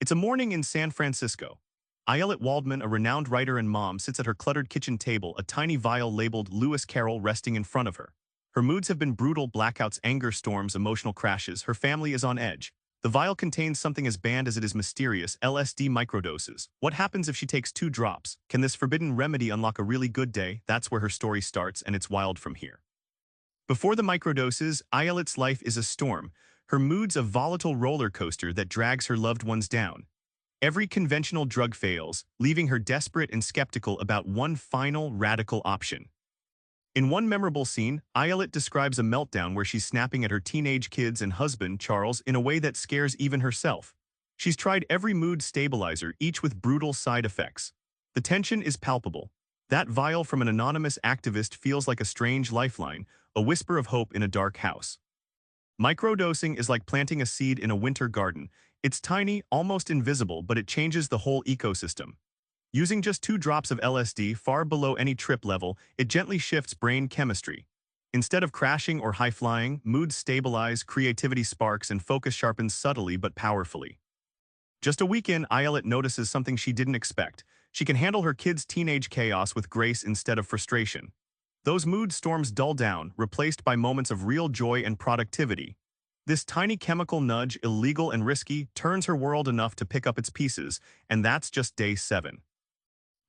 It's a morning in San Francisco. Ayelet Waldman, a renowned writer and mom, sits at her cluttered kitchen table, a tiny vial labeled Lewis Carroll resting in front of her. Her moods have been brutal: blackouts, anger storms, emotional crashes. Her family is on edge. The vial contains something as banned as it is mysterious: LSD microdoses. What happens if she takes 2 drops? Can this forbidden remedy unlock a really good day? That's where her story starts, and it's wild from here. Before the microdoses, Ayelet's life is a storm. Her mood's a volatile roller coaster that drags her loved ones down. Every conventional drug fails, leaving her desperate and skeptical about one final, radical option. In one memorable scene, Ayelet describes a meltdown where she's snapping at her teenage kids and husband, Charles, in a way that scares even herself. She's tried every mood stabilizer, each with brutal side effects. The tension is palpable. That vial from an anonymous activist feels like a strange lifeline, a whisper of hope in a dark house. Microdosing is like planting a seed in a winter garden. It's tiny, almost invisible, but it changes the whole ecosystem. Using just 2 drops of LSD, far below any trip level, it gently shifts brain chemistry. Instead of crashing or high-flying, moods stabilize, creativity sparks, and focus sharpens subtly but powerfully. Just a week in, Ayelet notices something she didn't expect. She can handle her kids' teenage chaos with grace instead of frustration. Those mood storms dull down, replaced by moments of real joy and productivity. This tiny chemical nudge, illegal and risky, turns her world enough to pick up its pieces, and that's just day 7.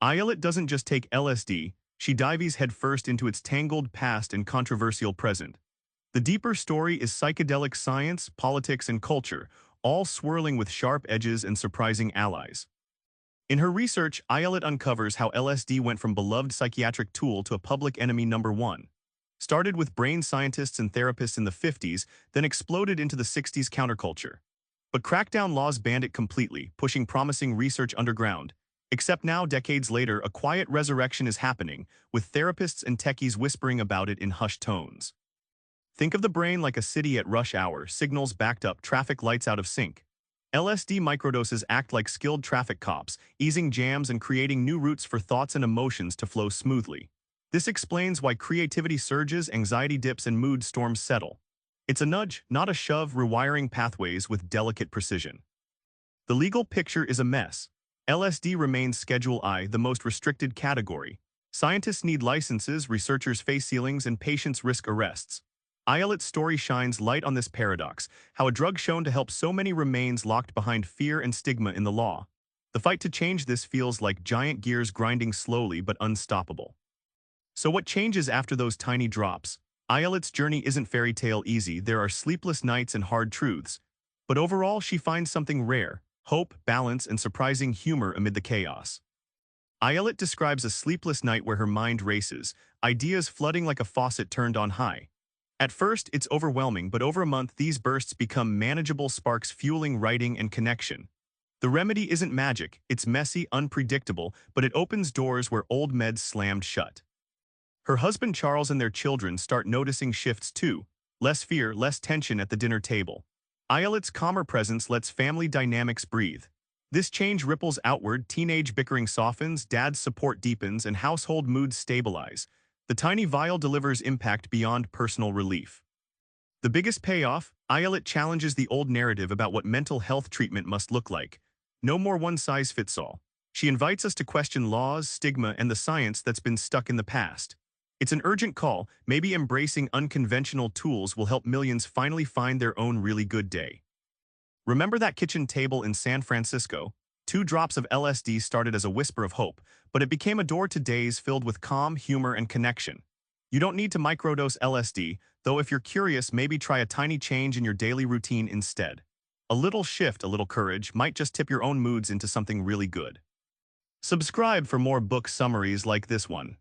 Ayelet doesn't just take LSD, she dives headfirst into its tangled past and controversial present. The deeper story is psychedelic science, politics, and culture, all swirling with sharp edges and surprising allies. In her research, Ayelet uncovers how LSD went from beloved psychiatric tool to a public enemy #1. Started with brain scientists and therapists in the 50s, then exploded into the 60s counterculture. But crackdown laws banned it completely, pushing promising research underground. Except now, decades later, a quiet resurrection is happening, with therapists and techies whispering about it in hushed tones. Think of the brain like a city at rush hour, signals backed up, traffic lights out of sync. LSD microdoses act like skilled traffic cops, easing jams and creating new routes for thoughts and emotions to flow smoothly. This explains why creativity surges, anxiety dips, and mood storms settle. It's a nudge, not a shove, rewiring pathways with delicate precision. The legal picture is a mess. LSD remains Schedule I, the most restricted category. Scientists need licenses, researchers face ceilings, and patients risk arrests. Ayelet's story shines light on this paradox, how a drug shown to help so many remains locked behind fear and stigma in the law. The fight to change this feels like giant gears grinding slowly but unstoppable. So what changes after those tiny drops? Ayelet's journey isn't fairy tale easy. There are sleepless nights and hard truths. But overall, she finds something rare: hope, balance, and surprising humor amid the chaos. Ayelet describes a sleepless night where her mind races, ideas flooding like a faucet turned on high. At first, it's overwhelming, but over a month, these bursts become manageable sparks fueling writing and connection. The remedy isn't magic, it's messy, unpredictable, but it opens doors where old meds slammed shut. Her husband Charles and their children start noticing shifts too: less fear, less tension at the dinner table. Ayelet's calmer presence lets family dynamics breathe. This change ripples outward: teenage bickering softens, dad's support deepens, and household moods stabilize. The tiny vial delivers impact beyond personal relief. The biggest payoff: Ayelet challenges the old narrative about what mental health treatment must look like. No more one-size-fits-all. She invites us to question laws, stigma, and the science that's been stuck in the past. It's an urgent call. Maybe embracing unconventional tools will help millions finally find their own really good day. Remember that kitchen table in San Francisco? 2 drops of LSD started as a whisper of hope, but it became a door to days filled with calm, humor, and connection. You don't need to microdose LSD, though if you're curious, maybe try a tiny change in your daily routine instead. A little shift, a little courage, might just tip your own moods into something really good. Subscribe for more book summaries like this one.